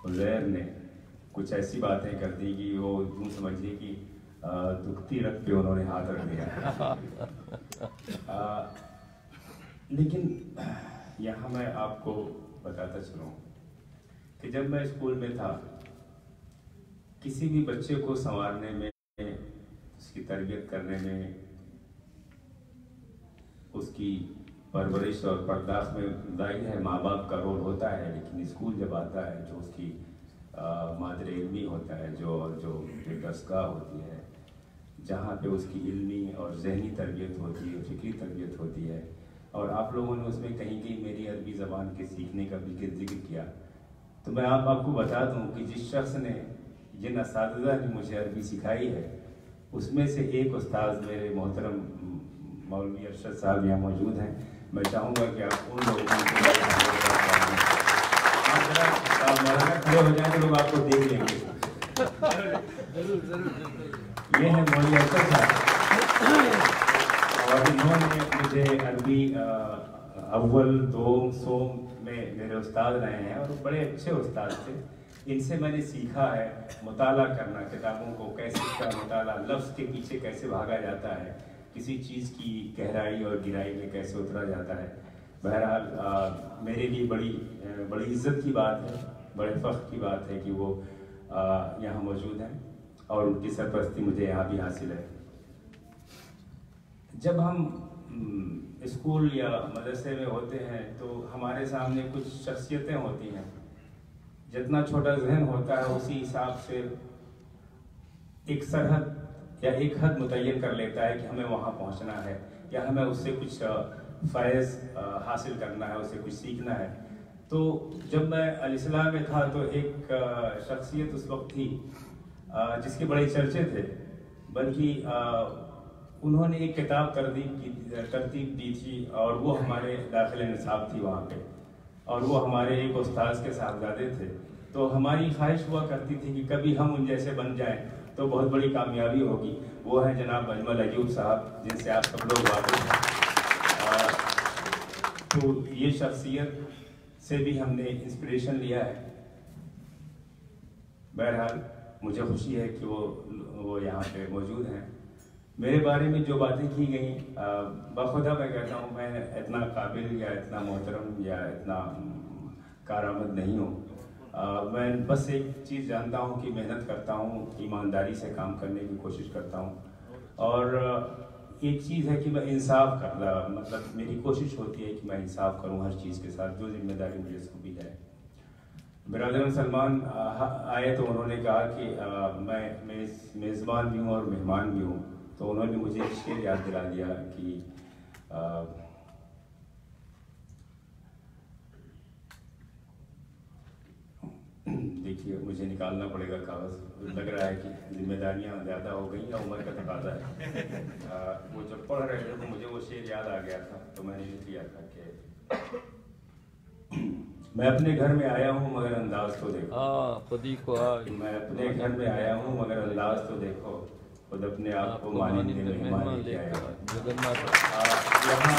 उज़ैर ने कुछ ऐसी बातें कर दी कि वो यूँ समझिए कि दुखती रथ पे उन्होंने हाथ रख दिया। लेकिन यहाँ मैं आपको बताता चलूँ कि जब मैं स्कूल में था, किसी भी बच्चे को संवारने में, उसकी तरबियत करने में, उसकी परवरिश और पर्दाश्त में ज़ाहिर है माँ बाप का रोल होता है, लेकिन स्कूल जब आता है जो उसकी मादर इल्मी होता है, जो दरसगाह होती है, जहाँ पे उसकी इल्मी और ज़हनी तरबियत होती है, फ़िक्री तरबियत होती है। और आप लोगों ने उसमें कहीं कहीं मेरी अरबी ज़बान के सीखने का भी जिक्र किया, तो मैं आपको बता दूं कि जिस शख्स ने, जिन असातिज़ा ने मुझे अरबी सिखाई है, उसमें से एक उस्ताद मेरे मोहतरम मौलवी अरशद साहब यहाँ मौजूद हैं। मैं चाहूँगा कि आप उन लोगों को मौलाना खड़े हो जाए तो लोग आपको देख लेंगे। ये है मौलवी अरशद साहब, और इन्होंने मुझे अरबी अव्वल दोम सोम में मेरे उस्ताद रहे हैं और बड़े अच्छे उस्ताद थे। इनसे मैंने सीखा है मुताला करना, किताबों को कैसे का मुताला, लफ्ज़ के पीछे कैसे भागा जाता है, किसी चीज़ की गहराई और गिराई में कैसे उतरा जाता है। बहरहाल मेरे लिए बड़ी इज़्ज़त की बात है, बड़े फ़ख्र की बात है कि वो यहाँ मौजूद हैं और उनकी सरपरस्ती मुझे यहाँ भी हासिल है। जब हम स्कूल या मदरसे में होते हैं तो हमारे सामने कुछ शख्सियतें होती हैं। जितना छोटा जहन होता है उसी हिसाब से एक सरहद या एक हद मुतय्यन कर लेता है कि हमें वहाँ पहुँचना है या हमें उससे कुछ फ़ैज़ हासिल करना है, उससे कुछ सीखना है। तो जब मैं अल-इस्लाह में था तो एक शख्सियत उस वक्त थी जिसके बड़े चर्चे थे, बल्कि उन्होंने एक किताब तरतीब दी थी और वो हमारे दाखिले निसाब थी वहाँ पे, और वो हमारे एक उस्ताद के साहबजादे थे। तो हमारी ख्वाहिश हुआ करती थी कि कभी हम उन जैसे बन जाएं तो बहुत बड़ी कामयाबी होगी। वो हैं जनाब अजमल अयूब साहब, जिनसे आप सब लोग वाकिफ़ हैं। तो ये शख्सियत से भी हमने इंस्पिरेशन लिया है। बहरहाल मुझे खुशी है कि वो यहाँ पे मौजूद हैं। मेरे बारे में जो बातें की गई, बखुदा मैं कहता हूँ मैं इतना काबिल या इतना मोहतरम या इतना कारआमद नहीं हूँ। मैं बस एक चीज़ जानता हूँ कि मेहनत करता हूँ, ईमानदारी से काम करने की कोशिश करता हूँ, और एक चीज़ है कि मैं इंसाफ मतलब मेरी कोशिश होती है कि मैं इंसाफ करूँ हर चीज़ के साथ, जो जिम्मेदारी मुझे सौंपी जाए। बिरादर सलमान आए तो उन्होंने कहा कि मैं मेज़बान भी हूँ और मेहमान भी हूँ, तो उन्होंने मुझे एक शेर याद दिला दिया कि देखिए मुझे निकालना पड़ेगा कागज़, लग रहा है कि जिम्मेदारियाँ ज़्यादा हो गई या उम्र का तकाज़ा है। वो जब पढ़ रहे थे तो मुझे वो शेर याद आ गया था, तो मैंने लिख लिया था कि मैं अपने घर में आया हूँ मगर अंदाज तो देखो। मैं अपने घर में आया हूँ मगर अंदाज तो देखो, खुद अपने आप को मानिंदे मेहमान लेके आया। यहाँ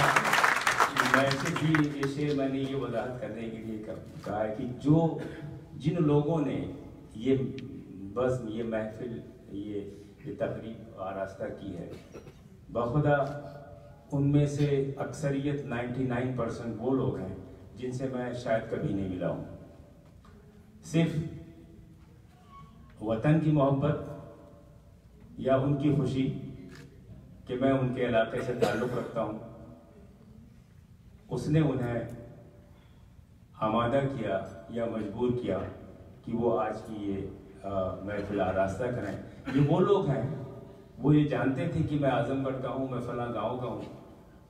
मैं सिर्फ ये शेर मैंने ये वजाहत करने के लिए कहा है कि जिन लोगों ने ये बज़्म, ये महफिल, ये तकरीब आरास्ता की है, बखुदा उनमें से अक्सरियत 99% वो लोग हैं जिनसे मैं शायद कभी नहीं मिला हूँ। सिर्फ वतन की मोहब्बत या उनकी खुशी कि मैं उनके इलाके से ताल्लुक़ रखता हूँ, उसने उन्हें आमादा किया या मजबूर किया कि वो आज की ये महफिल आरास्ता करें। ये वो लोग हैं, वो ये जानते थे कि मैं आज़मगढ़ का हूँ, मैं फलां गाँव का हूँ,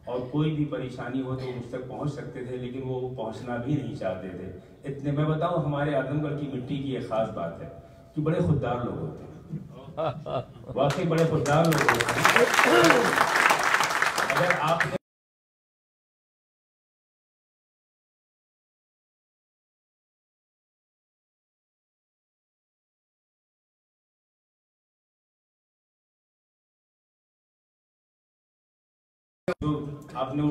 और कोई भी परेशानी हो तो मुझ तक पहुँच सकते थे, लेकिन वो पहुँचना भी नहीं चाहते थे। इतने मैं बताऊँ, हमारे आज़मगढ़ की मिट्टी की एक ख़ास बात है कि बड़े खुददार लोग होते हैं, वाकई बड़े खुददार लोग होते हैं। अगर आपने जो आपने